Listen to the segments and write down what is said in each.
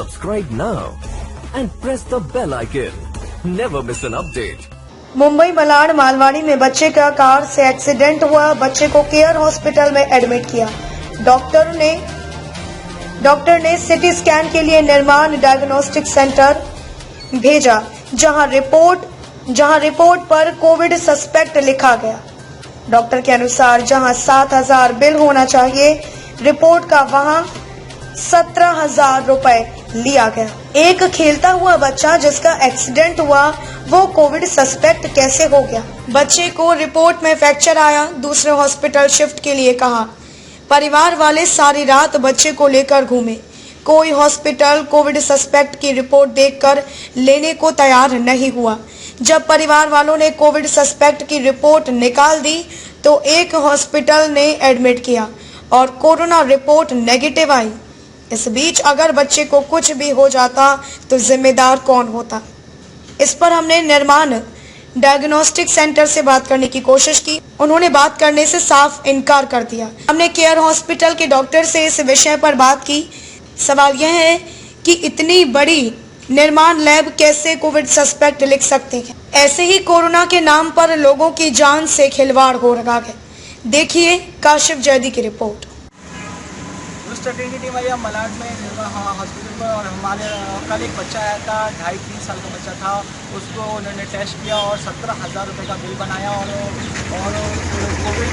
Subscribe now and press the bell icon. Never miss an update. Mumbai Malad Malwadi में बच्चे का car से एक्सीडेंट हुआ। बच्चे को केयर हॉस्पिटल में एडमिट किया। डॉक्टर ने सिटी स्कैन के लिए निर्माण डायग्नोस्टिक सेंटर भेजा, जहां रिपोर्ट पर कोविड सस्पेक्ट लिखा गया। डॉक्टर के अनुसार जहां 7,000 बिल होना चाहिए, रिपोर्ट का वहां 17,000 रुपए लिया गया। एक खेलता हुआ बच्चा जिसका एक्सीडेंट हुआ, वो कोविड सस्पेक्ट कैसे हो गया? बच्चे को रिपोर्ट में फ्रैक्चर आया, दूसरे हॉस्पिटल शिफ्ट के लिए कहा। परिवार वाले सारी रात बच्चे को लेकर घूमे। कोई हॉस्पिटल कोविड सस्पेक्ट की रिपोर्ट देखकर लेने को तैयार नहीं हुआ। जब परिवार वालों ने कोविड सस्पेक्ट की रिपोर्ट निकाल दी तो एक हॉस्पिटल ने एडमिट किया और कोरोना रिपोर्ट नेगेटिव आई। इस बीच अगर बच्चे को कुछ भी हो जाता तो जिम्मेदार कौन होता? इस पर हमने निर्माण डायग्नोस्टिक सेंटर से बात करने की कोशिश की। उन्होंने बात करने से साफ इनकार कर दिया। हमने केयर हॉस्पिटल के डॉक्टर से इस विषय पर बात की। सवाल यह है कि इतनी बड़ी निर्माण लैब कैसे कोविड सस्पेक्ट लिख सकते हैं? ऐसे ही कोरोना के नाम पर लोगों की जान से खिलवाड़ हो रहा है। देखिए काशिफ जैदी की रिपोर्ट। टीम आई मलाड में हॉस्पिटल पर, और हमारे कल एक बच्चा आया था, 2.5-3 साल का बच्चा था। उसको उन्होंने टेस्ट किया और 17,000 रुपये का बिल बनाया और कोविड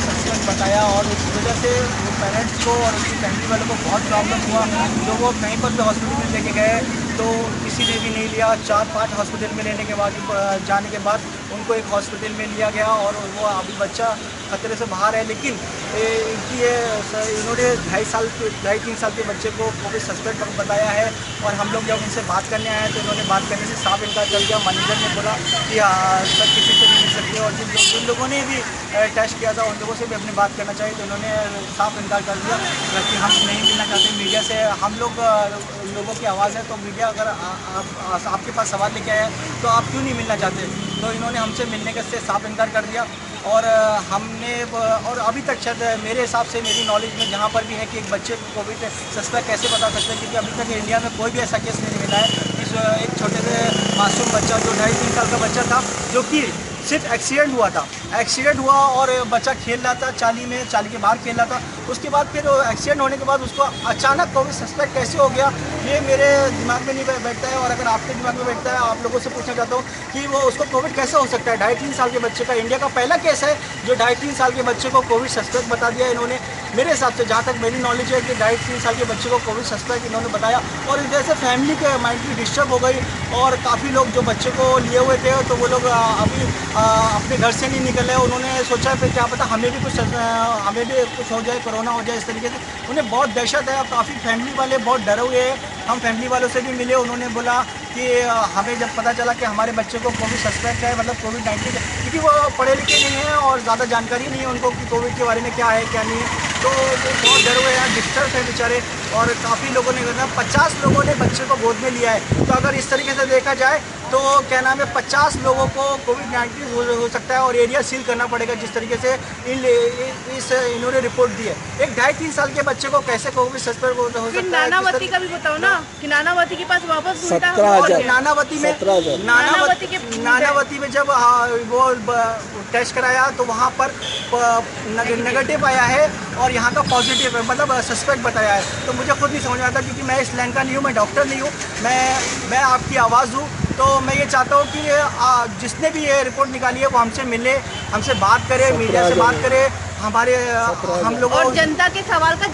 सस्पेक्ट बताया। और उस वजह से पेरेंट्स को और उसकी फैमिली वालों को बहुत प्रॉब्लम हुआ। तो वो कहीं पर भी हॉस्पिटल में लेके गए तो किसी ने भी नहीं लिया। 4-5 हॉस्पिटल में लेने के बाद जाने के बाद उनको एक हॉस्पिटल में लिया गया और वो अभी बच्चा खतरे से बाहर है। लेकिन इन्होंने 2.5-3 साल के बच्चे को कोविड सस्पेक्ट बताया है। और हम लोग जब उनसे बात करने आए तो इन्होंने बात करने से साफ इनकार कर दिया। मैनेजर ने बोला कि सर किसी से नहीं मिल सकते, और जिन लोगों ने भी टेस्ट किया था उन लोगों से भी अपनी बात करना चाहिए, तो उन्होंने साफ इनकार कर दिया कि हम नहीं मिलना चाहते मीडिया से। हम लोगों की आवाज़ है, तो मीडिया अगर आपके पास सवाल लेके आया है तो आप क्यों नहीं मिलना चाहते? तो इन्होंने हमसे मिलने के से साफ इनकार कर दिया। और अभी तक शायद मेरे हिसाब से, मेरी नॉलेज में जहाँ पर भी है कि एक बच्चे को कोविड सस्पेक्ट कैसे बता सकते हैं, क्योंकि अभी तक इंडिया में कोई भी ऐसा केस नहीं मिला है कि एक छोटे से मासूम बच्चा जो 2.5-3 साल का बच्चा था, जो कि सिर्फ एक्सीडेंट हुआ और बच्चा खेल रहा था चाली के बाहर खेल रहा था। उसके बाद फिर एक्सीडेंट होने के बाद उसको अचानक कोविड सस्पेक्ट कैसे हो गया, ये मेरे दिमाग में नहीं बैठता है। और अगर आपके दिमाग में बैठता है, आप लोगों से पूछना चाहता हूँ कि वो उसको कोविड कैसे हो सकता है? 2.5-3 साल के बच्चे का इंडिया का पहला केस है जो 2.5-3 साल के बच्चे को कोविड सस्पेक्ट बता दिया इन्होंने। मेरे हिसाब से, जहाँ तक मेरी नॉलेज है, कि 2.5-3 साल के बच्चे को कोविड सस्पेक्ट इन्होंने बताया। और इस वजह से फैमिली के माइंड की डिस्टर्ब हो गई और काफ़ी लोग जो बच्चे को लिए हुए थे तो वो लोग अभी अपने घर से नहीं निकल रहे। उन्होंने सोचा फिर क्या पता हमें भी कुछ हो जाए, कोरोना हो जाए, इस तरीके से उन्हें बहुत दहशत है। काफ़ी फैमिली वाले बहुत डरे हुए हैं। हम फैमिली वालों से भी मिले, उन्होंने बोला कि हमें जब पता चला कि हमारे बच्चे को कोविड सस्पेक्ट है, मतलब कोविड-19, क्योंकि वो पढ़े लिखे नहीं हैं और ज़्यादा जानकारी नहीं है उनको कि कोविड के बारे में क्या है क्या नहीं है, तो वो बहुत डरे हुए हैं, डिस्टर्ब है बेचारे। और काफ़ी लोगों ने 50 लोगों ने बच्चे को गोद में लिया है। तो अगर इस तरीके से देखा जाए तो क्या नाम है, 50 लोगों को कोविड-19 हो सकता है और एरिया सील करना पड़ेगा, जिस तरीके से इन्होंने रिपोर्ट दी है। एक 2.5-3 साल के बच्चे को कैसे कोविड सस्पेक्ट हो सकता है? नानावती का भी बताओ ना, कि नानावती के पास वापस नानावती में जब वो टेस्ट कराया तो वहाँ पर नेगेटिव आया है और यहाँ का पॉजिटिव है, मतलब सस्पेक्ट बताया है। तो मुझे खुद नहीं समझ में आता, क्योंकि मैं इस लाइन का नहीं हूँ, मैं डॉक्टर नहीं हूँ, मैं आपकी आवाज़ हूँ। तो मैं ये चाहता हूँ कि जिसने भी ये रिपोर्ट निकाली है वो हमसे मिले, हमसे बात करे, मीडिया से बात करे, हम लोग और जनता के सवाल का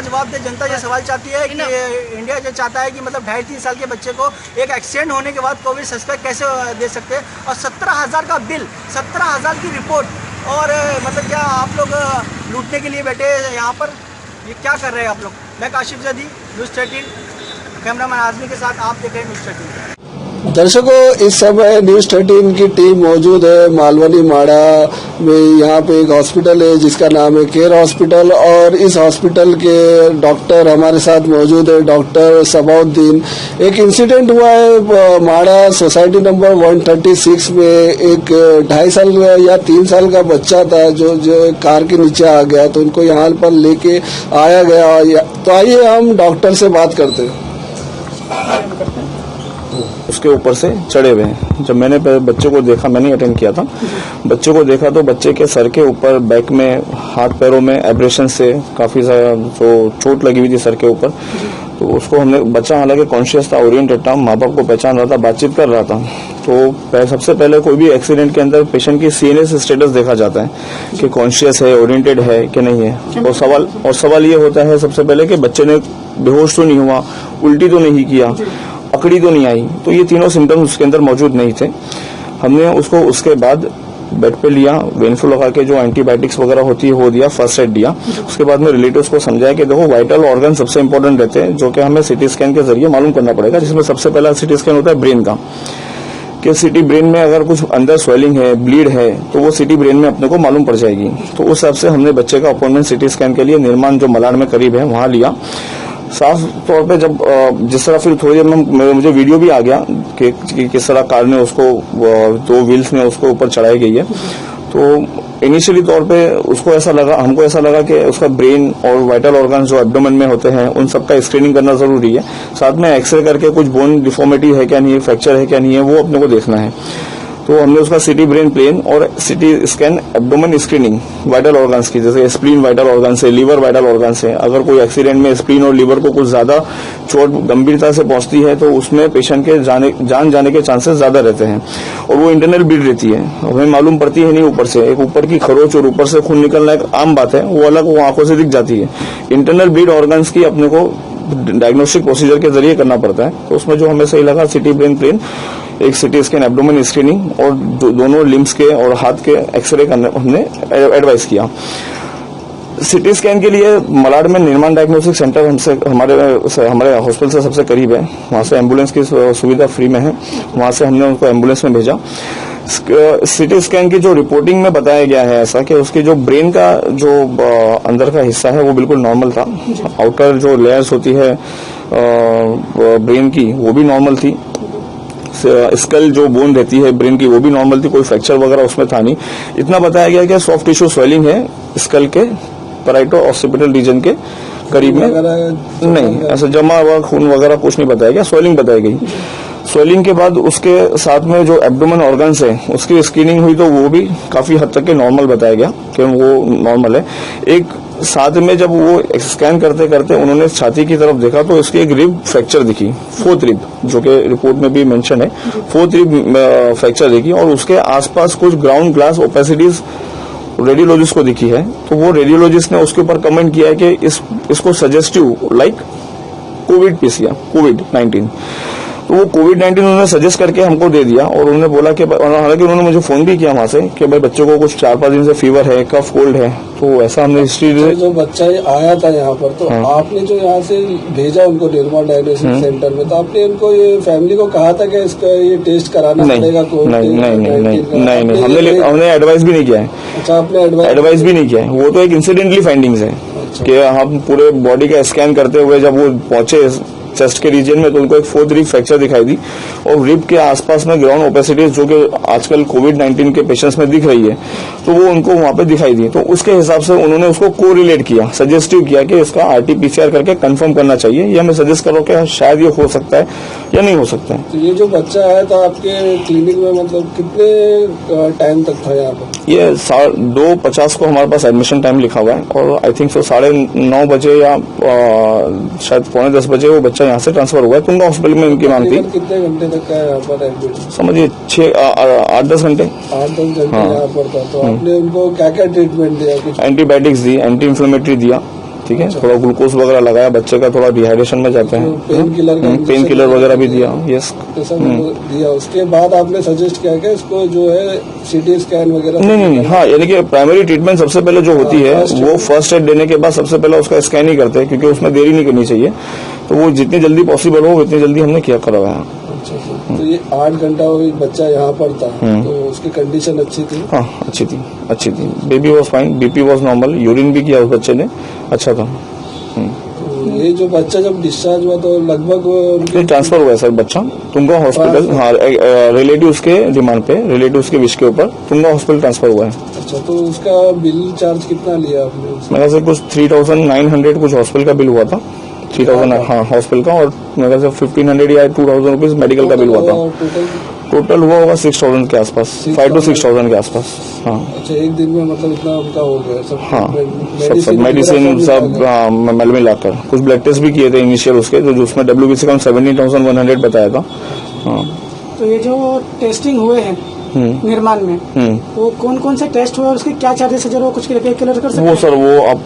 जवाब दे। जनता ये सवाल चाहती है कि इंडिया ये चाहता है कि मतलब 2.5-3 साल के बच्चे को एक एक्सीडेंट होने के बाद कोविड सस्पेक्ट कैसे दे सकते हैं? और 17,000 का बिल, 17,000 की रिपोर्ट, और मतलब क्या आप लोग लूटने के लिए बैठे यहाँ पर? ये क्या कर रहे हैं आप लोग? मैं काशिफ जैदी, न्यूज़ 13, कैमरामैन आज़मी के साथ आप देख रहे हैं न्यूज़ 13। दर्शकों, इस समय न्यूज 13 की टीम मौजूद है मालवनी माड़ा में। यहाँ पे एक हॉस्पिटल है जिसका नाम है केयर हॉस्पिटल, और इस हॉस्पिटल के डॉक्टर हमारे साथ मौजूद है, डॉक्टर सबाउद्दीन। एक इंसिडेंट हुआ है माड़ा सोसाइटी नंबर 136 में। एक 2.5 साल या 3 साल का बच्चा था जो कार के नीचे आ गया, तो उनको यहाँ पर लेके आया गया। तो आइए हम डॉक्टर से बात करते हैं। उसके ऊपर से चढ़े हुए हैं। जब मैंने बच्चे को देखा, मैंने अटेंड किया था, बच्चे को देखा तो बच्चे के सर के ऊपर, बैक में, हाथ पैरों में एब्रेशन से काफी ज्यादा जो चोट लगी हुई थी सर के ऊपर। तो उसको हमने, बच्चा हालांकि कॉन्शियस था, ओरिएंटेड था, माँ बाप को पहचान रहा था, बातचीत कर रहा था। तो सबसे पहले कोई भी एक्सीडेंट के अंदर पेशेंट की सीएनएस स्टेटस देखा जाता है कि कॉन्शियस है, ओरिएंटेड है कि नहीं है। और सवाल ये होता है सबसे पहले कि बच्चे ने बेहोश तो नहीं हुआ, उल्टी तो नहीं किया, पकड़ी तो नहीं आई। तो ये तीनों सिम्टम्स उसके अंदर मौजूद नहीं थे। हमने उसको उसके बाद बेड पे लिया, वेनफ्लो लगा के जो एंटीबायोटिक्स वगैरह होती है वो दिया, फर्स्ट एड दिया। उसके बाद में रिलेटिव्स को समझाया कि देखो वाइटल ऑर्गन सबसे इंपॉर्टेंट रहते हैं, जो कि हमें सीटी स्कैन के जरिए मालूम करना पड़ेगा, जिसमें सबसे पहला सीटी स्कैन होता है ब्रेन का, कि सिटी ब्रेन में अगर कुछ अंदर स्वेलिंग है, ब्लीड है, तो वो सिटी ब्रेन में अपने को मालूम पड़ जाएगी। तो उस हिसाब से हमने बच्चे का अपॉइंटमेंट सिटी स्कैन के लिए निर्माण जो मलाड में करीब है वहां लिया। साफ तौर पे जब जिस तरह फिर थोड़ी देर में मुझे वीडियो भी आ गया कि किस तरह कार ने उसको, 2 व्हील्स में उसको ऊपर चढ़ाई गई है। तो इनिशियली तौर पे उसको ऐसा लगा, हमको ऐसा लगा कि उसका ब्रेन और वाइटल ऑर्गन्स जो एब्डोमेन में होते हैं उन सबका स्क्रीनिंग करना जरूरी है। साथ में एक्सरे करके कुछ बोन डिफॉर्मिटी है क्या नहीं है, फ्रैक्चर है क्या नहीं है, वो अपने को देखना है। तो हमने उसका सिटी ब्रेन प्लेन और CT scan abdomen screening vital organs की, जैसे स्प्लीन वाइटल ऑर्गन से, लीवर वाइटल ऑर्गन से, अगर कोई एक्सीडेंट में स्प्लीन और लीवर को कुछ ज्यादा चोट गंभीरता से पहुंचती है तो उसमें पेशेंट के जान जाने के चांसेस ज्यादा रहते हैं। और वो इंटरनल ब्लीड रहती है, हमें मालूम पड़ती है नहीं ऊपर से। एक ऊपर की खरोच और ऊपर से खून निकलना एक आम बात है, वो अलग, वो आंखों से दिख जाती है। इंटरनल ब्लीड ऑर्गन्स की अपने को डायग्नोस्टिक प्रोसीजर के जरिए करना पड़ता है। तो उसमें जो हमें सही लगा, सिटी ब्रेन प्लेन, एक सिटी स्कैन एब्डोमेन स्क्रीनिंग और दोनों लिम्स के और हाथ के एक्सरे करने हमने एडवाइस किया। सिटी स्कैन के लिए मलाड में निर्माण डायग्नोस्टिक सेंटर हमारे हॉस्पिटल से सबसे करीब है। वहां से एम्बुलेंस की सुविधा फ्री में है, वहां से हमने उनको एम्बुलेंस में भेजा। सिटी स्कैन की जो रिपोर्टिंग में बताया गया है ऐसा कि उसकी जो ब्रेन का जो अंदर का हिस्सा है वो बिल्कुल नॉर्मल था। आउटर जो लेयर्स होती है ब्रेन की वो भी नॉर्मल थी। स्कल जो बोन रहती है ब्रेन की वो भी नॉर्मल थी, कोई फ्रैक्चर वगैरह उसमें था नहीं। इतना बताया गया कि सॉफ्ट टिश्यू स्वेलिंग है स्कल के पैराइटो ऑक्सीपिटल रीजन के करीब में, नहीं ऐसा जमा हुआ खून वगैरह कुछ नहीं बताया गया, स्वेलिंग बताई गई। स्वेलिंग के बाद उसके साथ में जो एब्डोमेन ऑर्गन्स है उसकी स्क्रीनिंग हुई तो वो भी काफी हद तक के नॉर्मल बताया गया कि वो नॉर्मल है। एक साथ में जब वो स्कैन करते करते उन्होंने छाती की तरफ देखा तो इसकी एक रिब फ्रैक्चर दिखी, 4th रिब, जो कि रिपोर्ट में भी मेंशन है, 4th रिब फ्रैक्चर दिखी। और उसके आसपास कुछ ग्राउंड ग्लास ओपेसिटीज रेडियोलॉजिस्ट को दिखी है। तो वो रेडियोलॉजिस्ट ने उसके ऊपर कमेंट किया है कि इसको सजेस्टिव लाइक कोविड पीसीआर, कोविड-19। तो वो कोविड-19 उन्होंने सजेस्ट करके हमको दे दिया। और उन्होंने बोला कि, हालांकि उन्होंने मुझे फोन भी किया वहां से कि भाई बच्चों को कुछ 4-5 दिन से फीवर है, कफ कोल्ड है। तो ऐसा हमने हिस्ट्री जो बच्चा आया था यहाँ पर, तो आपने जो यहाँ से भेजा उनको निर्मल डायग्नोस्टिक सेंटर में, तो आपने उनको ये फैमिली को कहा था कि इसका ये टेस्ट कराना पड़ेगा? नहीं, हमने एडवाइस भी नहीं किया है। अच्छा, आपने एडवाइस भी नहीं किया है, वो तो एक इंसिडेंटली फाइंडिंग्स है कि हम पूरे बॉडी का स्कैन करते हुए जब वो पहुंचे चेस्ट के रीजन में तो उनको एक 4th रिब फ्रैक्चर दिखाई दी और रिब के आसपास में ग्राउंड ओपेसिटीज जो कि आजकल कोविड-19 के पेशेंट्स में दिख रही है, तो वो उनको वहां पे दिखाई दी। तो उसके हिसाब से उन्होंने उसको कोरिलेट किया, सजेस्टिव किया कि इसका RT-PCR करके कंफर्म करना चाहिए। ये हमें सजेस्ट करो कि शायद ये हो सकता है या नहीं हो सकता है। तो ये जो बच्चा आया था आपके क्लिनिक में, मतलब कितने टाइम तक था यहाँ पर? ये 2:50 को हमारे पास एडमिशन टाइम लिखा हुआ है और आई थिंक 9:30 बजे या शायद 9:45 बजे वो बच्चा यहाँ से ट्रांसफर हुआ है तुंगा हॉस्पिटल में। इनकी मांग थी कितने घंटे तक का यहाँ पर एडमिट? समझिए 8-10 घंटे। 8-10 घंटे यहाँ पर था। तो आपने उनको क्या क्या ट्रीटमेंट दिया? कुछ एंटीबायोटिक्स दी, एंटी इन्फ्लेमेटरी दिया, ठीक है, थोड़ा ग्लूकोज वगैरह लगाया, बच्चे का थोड़ा डिहाइड्रेशन में जाते हैं, पेन किलर वगैरह भी दिया। यस, दिया। उसके बाद आपने सजेस्ट किया कि इसको जो है सिटी स्कैन वगैरह? नहीं, हाँ, यानी कि प्राइमरी ट्रीटमेंट सबसे पहले जो होती है वो फर्स्ट एड देने के बाद सबसे पहले उसका स्कैन ही करते हैं, क्योंकि उसमें देरी नहीं करनी चाहिए। तो वो जितनी जल्दी पॉसिबल हो उतनी जल्दी हमने किया करवाया। अच्छा, तो ये 8 घंटा बच्चा यहाँ पर था, तो उसकी कंडीशन अच्छी थी? हाँ, अच्छी थी। Baby was fine, BP was normal, urine भी किया उस बच्चे ने, अच्छा था। तो ये जो बच्चा जब डिस्चार्ज हुआ तो लगभग ट्रांसफर हुआ है सर बच्चा तुंगा हॉस्पिटल। हाँ, रिलेटिव्स के डिमांड पे, रिलेटिव्स के विश के ऊपर तुंगा हॉस्पिटल ट्रांसफर हुआ है। अच्छा, तो उसका बिल चार्ज कितना लिया आपने? मेरे से कुछ 3900 कुछ हॉस्पिटल का बिल हुआ था, 3000 हाँ हॉस्पिटल का, और मेरे से 1500 या 2000 रुपीज मेडिकल का बिल हुआ था। टोटल हुआ होगा 6000 के आसपास, 5 to 6000 के आसपास। हाँ, अच्छा, एक दिन में मतलब इतना उनका हो गया सब? हाँ, सब मेडिसिन सब मेल में लाकर कुछ ब्लड टेस्ट भी किए थे इनिशियल उसके, जो उसमें WBC का 17,100 बताया था। हाँ, तो ये जो टेस्टिंग हुए हैं निर्माण में, वो कौन कौन से टेस्ट हुए और उसके क्या चार्जेस है, जरूर कुछ क्लियर कर सकते हैं? वो सर वो आप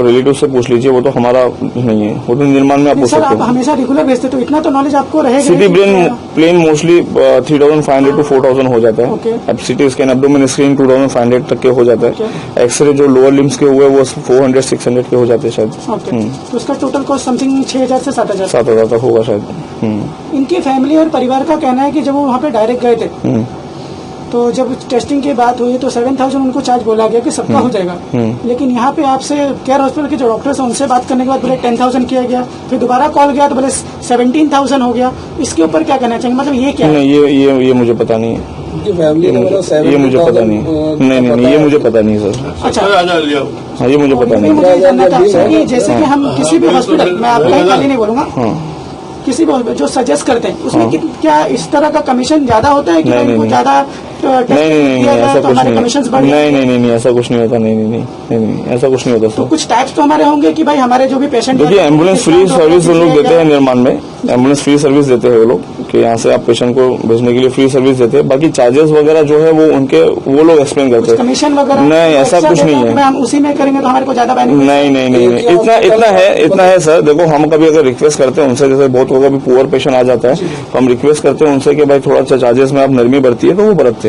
रिलेटिव से पूछ लीजिए, वो तो हमारा नहीं है, वो तो निर्माण में आप पूछ सकते हैं। आप हमेशा रेगुलर भेजते तो इतना तो नॉलेज आपको रहेगा। सिटी प्लेन मोस्टली 3500 to 4000 हो जाता है। अब सिटी स्कैन एब्डोमेन स्क्रीन 2500 तक के हो जाता है। एक्सरे जो लोअर लिम्स के हुए वो 400-600 के हो जाते हैं शायद। तो उसका टोटल कॉस्ट समथिंग 6000 से 7000 तक होगा शायद। इनकी फैमिली और परिवार का कहना है कि जब वो वहाँ पे डायरेक्ट गए थे तो जब टेस्टिंग की बात हुई तो 7000 उनको चार्ज बोला गया कि सबका हो जाएगा, लेकिन यहाँ पे आपसे केयर हॉस्पिटल के जो डॉक्टर्स हैं उनसे बात करने के बाद बोले 10,000 किया गया, फिर दोबारा कॉल गया तो बोले 17,000 हो गया। इसके ऊपर क्या कहना चाहिए, मतलब ये क्या है? नहीं, ये मुझे पता नहीं है, फैमिली ये मुझे पता नहीं है। नहीं, ये मुझे पता नहीं सर। अच्छा, हाँ, ये मुझे पता नहीं। मुझे जानना था कि जैसे कि हम किसी भी हॉस्पिटल, मैं आपका खाली नहीं बोलूंगा, किसी भी जो सजेस्ट करते हैं उसमें क्या इस तरह का कमीशन ज्यादा होता है कि इनको ज्यादा नहीं, ऐसा कुछ नहीं, ऐसा कुछ नहीं होता। नहीं, ऐसा कुछ नहीं होता सर। तो कुछ टाइप्स तो हमारे होंगे कि भाई हमारे जो भी पेशेंट, देखिए एम्बुलेंस फ्री सर्विस वो लोग देते हैं निर्माण में, एम्बुलेंस फ्री सर्विस देते हैं वो लोग कि यहाँ से आप पेशेंट को भेजने के लिए फ्री सर्विस देते हैं। बाकी चार्जेस वगैरह जो है वो लोग एक्सप्लेन करते हैं। कमीशन वगैरह नहीं, ऐसा कुछ नहीं है। हम उसी में करेंगे तो हमारे को ज्यादा बेनिफिट? नहीं, इतना है सर। देखो हम कभी अगर रिक्वेस्ट करते हैं उनसे, जैसे बहुत लोग अभी पुअर पेशेंट आ जाता है तो हम रिक्वेस्ट करते हैं उनसे कि भाई थोड़ा सा चार्जेस में आप नरमी बरती है, तो वो बरतते हैं।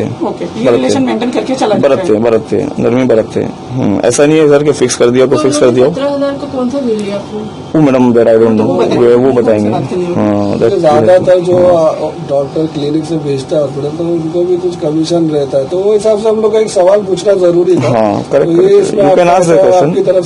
बरतते हैं, नरमी बरतते हैं। ऐसा नहीं है सर कि फिक्स कर दिया तो फिक्स कर दिया। 17,000 का कौन सा मिल गया आपको? वो मैडम आई डोंट नो, वो बताएंगे। ज्यादातर जो डॉक्टर क्लिनिक से भेजता है हॉस्पिटल तो उनको भी कुछ कमीशन रहता है, तो वो हिसाब से हम लोग का एक सवाल पूछना जरूरी था। हाँ, करेक्ट। आपकी तरफ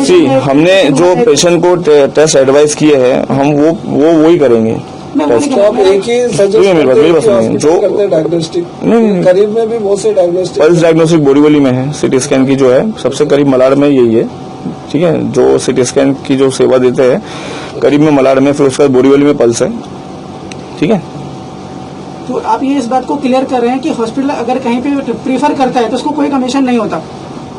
से हमने जो पेशेंट को टेस्ट एडवाइस किए हैं हम वो वही करेंगे। आप एक ही सजेस्ट जो करते हैं डायग्नोस्टिक, नहीं, करीब में भी बहुत से डायग्नोस्टिक, पल्स डायग्नोस्टिक बोरीवली में है। सिटी स्कैन की जो है सबसे करीब मलाड में यही है, ठीक है, जो सिटी स्कैन की जो सेवा देते हैं करीब में मलाड में, फिर उसके बाद बोरीवली में पल्स है, ठीक है। तो आप ये इस बात को क्लियर कर रहे हैं कि हॉस्पिटल अगर कहीं पे प्रीफर करता है तो उसको कोई कमीशन नहीं होता?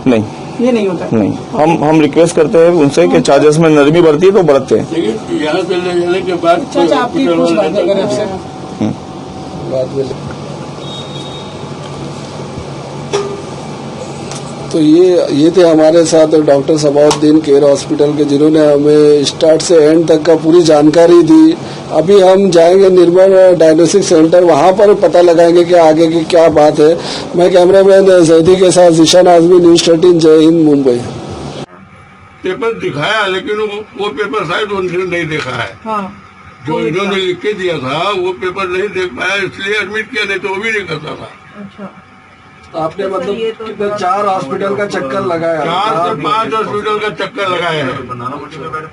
नहीं, ये नहीं होता। नहीं, हम रिक्वेस्ट करते हैं उनसे कि चार्जेस में नरमी बढ़ती है तो बढ़ते हैं। यहाँ से ले जाने के बाद आपकी कुछ बात अगर आपसे बात में तो ये थे हमारे साथ डॉक्टर सबाउद्दीन केयर हॉस्पिटल के, जिन्होंने हमें स्टार्ट से एंड तक का पूरी जानकारी दी। अभी हम जाएंगे निर्मल डायग्नोस्टिक सेंटर, वहां पर पता लगाएंगे कि आगे की क्या बात है। मैं कैमरामैन जैदी के साथ ईशान आजमी, न्यूज़ 13, जय हिंद, मुंबई। पेपर दिखाया लेकिन वो पेपर शायद उन्होंने नहीं देखा है। हाँ, जो इन्होंने लिख के दिया था वो पेपर नहीं देख पाया, इसलिए एडमिट किया, नहीं तो वो भी नहीं करता था। अच्छा, आपने मतलब कितने 4 हॉस्पिटल का चक्कर लगाया? 4 से 5 हॉस्पिटल का चक्कर लगाया है।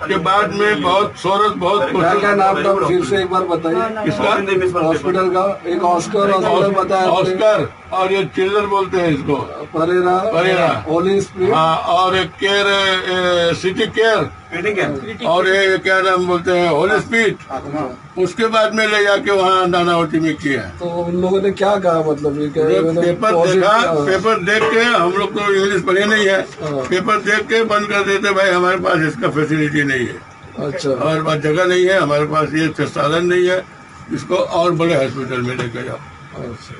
के बाद में बहुत शोरत, बहुत क्या नाम था फिर से एक बार बताइए किसका हॉस्पिटल का? एक ऑस्कर हॉस्पिटल बताया, ऑस्कर, और ये चिल्लर बोलते हैं इसको, परेरा, होली स्प्रिट, हाँ, और एक केयर सिटी केयर, और ये क्या नाम बोलते हैं, होली स्पीड। उसके बाद में ले जाके वहाँ नानावती में किया। तो उन लोगों ने क्या कहा, मतलब पेपर देखा, पेपर देख के, हम लोग तो इंग्लिश पढ़े नहीं है, पेपर देख के बंद कर देते, भाई हमारे पास इसका फैसिलिटी नहीं है। अच्छा, हमारे पास जगह नहीं है, हमारे पास ये साधन नहीं है, इसको और बड़े हॉस्पिटल में लेकर जाओ। अच्छा,